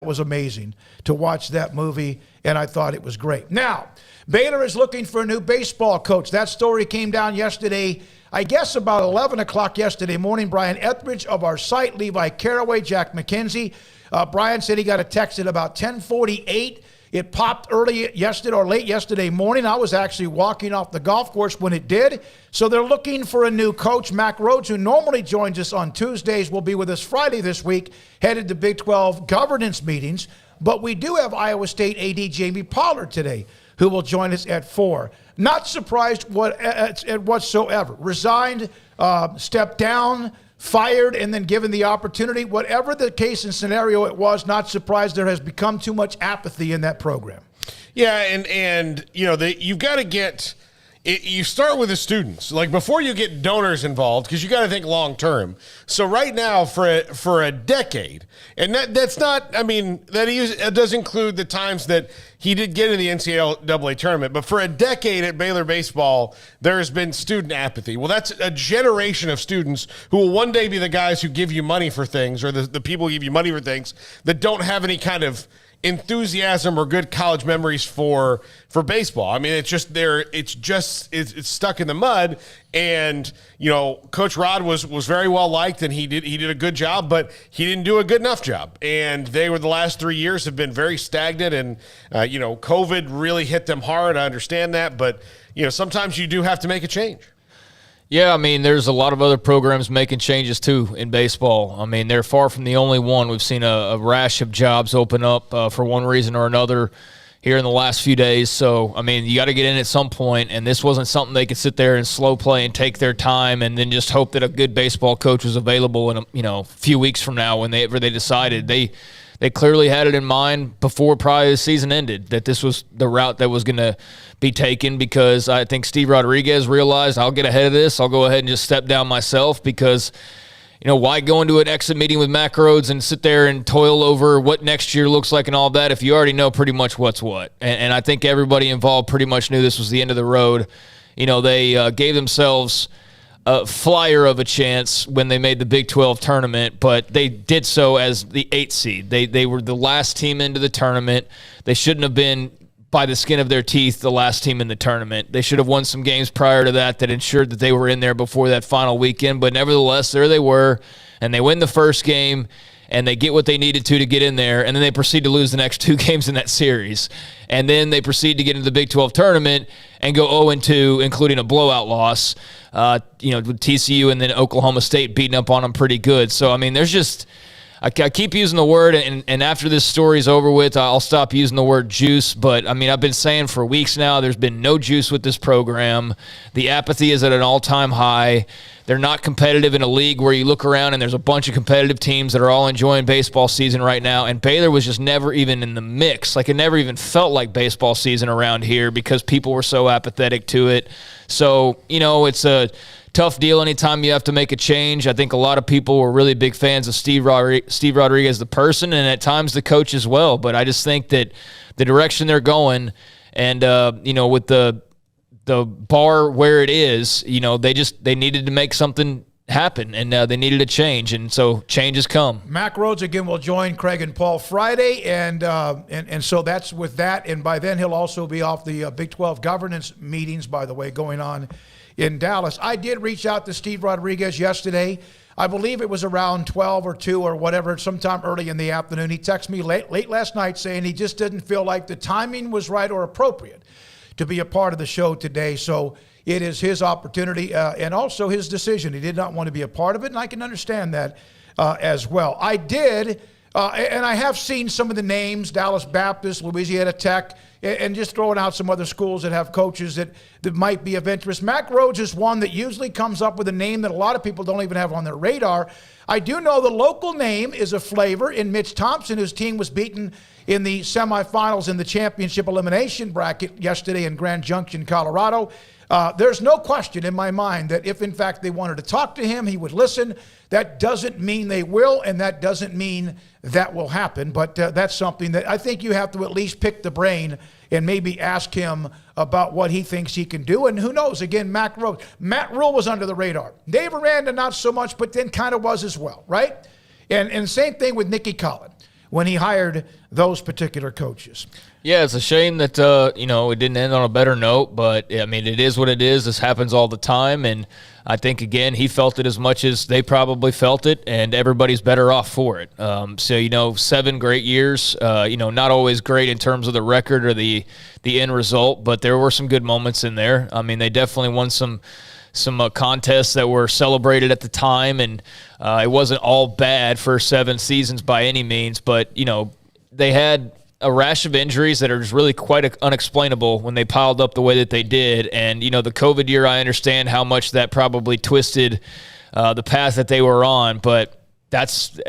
Was amazing to watch that movie, and I thought it was great. Now, Baylor is looking for a new baseball coach. That story came down yesterday, I guess about 11 o'clock yesterday morning. Brian Etheridge of our site, Levi Caraway, Jack McKenzie. Brian said he got a text at about 10:48. It popped early yesterday or late yesterday morning. I was actually walking off the golf course when it did. So they're looking for a new coach. Mack Rhoades, who normally joins us on Tuesdays, will be with us Friday this week, headed to Big 12 governance meetings. But we do have Iowa State AD Jamie Pollard today, who will join us at 4. Not surprised whatsoever. Resigned, stepped down, fired, and then given the opportunity. Whatever the case and scenario it was, not surprised there has become too much apathy in that program. Yeah, and you know, you've got to get – you start with the students. Like, before you get donors involved, because you got to think long term. So right now, for a decade, and that's not – I mean, it does include the times that he did get in the NCAA tournament. But for a decade at Baylor baseball, there has been student apathy. Well, that's a generation of students who will one day be the guys who give you money for things, or the people who give you money for things, that don't have any kind of enthusiasm or good college memories for baseball. I mean, it's stuck in the mud. And, you know, Coach Rod was very well liked, and he did a good job, but he didn't do a good enough job. And they were, the last 3 years have been very stagnant, and you know, COVID really hit them hard. I understand that, but you know, sometimes you do have to make a change. Yeah, I mean, there's a lot of other programs making changes, too, in baseball. I mean, they're far from the only one. We've seen a rash of jobs open up for one reason or another here in the last few days. So, I mean, you got to get in at some point, and this wasn't something they could sit there and slow play and take their time and then just hope that a good baseball coach was available in a few weeks from now when they decided. They clearly had it in mind before probably the season ended, that this was the route that was going to be taken, because I think Steve Rodriguez realized, I'll get ahead of this. I'll go ahead and just step down myself, because, you know, why go into an exit meeting with Mack Rhoades and sit there and toil over what next year looks like and all that if you already know pretty much what's what? And I think everybody involved pretty much knew this was the end of the road. You know, they gave themselves a flyer of a chance when they made the Big 12 tournament, but they did so as the 8th seed. They were the last team into the tournament. They shouldn't have been, by the skin of their teeth, the last team in the tournament. They should have won some games prior to that ensured that they were in there before that final weekend, but nevertheless, there they were, and they win the first game, and they get what they needed to get in there, and then they proceed to lose the next 2 games in that series. And then they proceed to get into the Big 12 tournament and go 0-2, including a blowout loss, with TCU and then Oklahoma State beating up on them pretty good. So, I mean, there's just – I keep using the word, and after this story's over with, I'll stop using the word juice. But, I mean, I've been saying for weeks now there's been no juice with this program. The apathy is at an all-time high. They're not competitive in a league where you look around and there's a bunch of competitive teams that are all enjoying baseball season right now, and Baylor was just never even in the mix. Like, it never even felt like baseball season around here because people were so apathetic to it. So, you know, it's a tough deal anytime you have to make a change. I think a lot of people were really big fans of Steve Rodriguez, the person, and at times the coach as well. But I just think that the direction they're going, and with the bar where it is, you know, they needed to make something happen, and they needed a change, and so change has come. Mack Rhoades again will join Craig and Paul Friday, and so that's with that. And by then he'll also be off the Big 12 governance meetings, by the way, going on in Dallas. I did reach out to Steve Rodriguez yesterday. I believe it was around 12 or 2 or whatever, sometime early in the afternoon. He texted me late last night saying he just didn't feel like the timing was right or appropriate to be a part of the show today. So it is his opportunity and also his decision. He did not want to be a part of it, and I can understand that as well. I did, and I have seen some of the names, Dallas Baptist, Louisiana Tech, and just throwing out some other schools that have coaches that might be of interest. Mack Rhoades is one that usually comes up with a name that a lot of people don't even have on their radar. I do know the local name is a flavor in Mitch Thompson, whose team was beaten in the semifinals in the championship elimination bracket yesterday in Grand Junction, Colorado. There's no question in my mind that if, in fact, they wanted to talk to him, he would listen. That doesn't mean they will, and that doesn't mean that will happen. But that's something that I think you have to at least pick the brain and maybe ask him about what he thinks he can do. And who knows, again, Mack Rhoades. Matt Rhule was under the radar. Dave Aranda, not so much, but then kind of was as well, right? And same thing with Nicky Collin. when he hired those particular coaches. Yeah, it's a shame that it didn't end on a better note, but I mean, it is what it is. This happens all the time, and I think again he felt it as much as they probably felt it, and everybody's better off for it. 7 great years. Not always great in terms of the record or the end result, but there were some good moments in there. I mean, they definitely won some contests that were celebrated at the time, and it wasn't all bad for 7 seasons by any means, but they had a rash of injuries that are just really quite unexplainable when they piled up the way that they did. And, the COVID year, I understand how much that probably twisted the path that they were on, but that's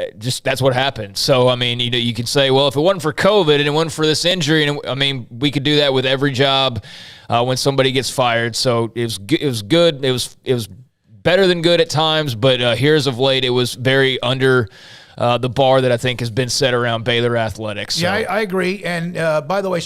what happened. So, I mean, you can say, well, if it wasn't for COVID and it wasn't for this injury, and I mean, we could do that with every job when somebody gets fired. So it was good. It was better than good at times, but here as of late, it was very under the bar that I think has been set around Baylor athletics. So. Yeah, I agree. And by the way,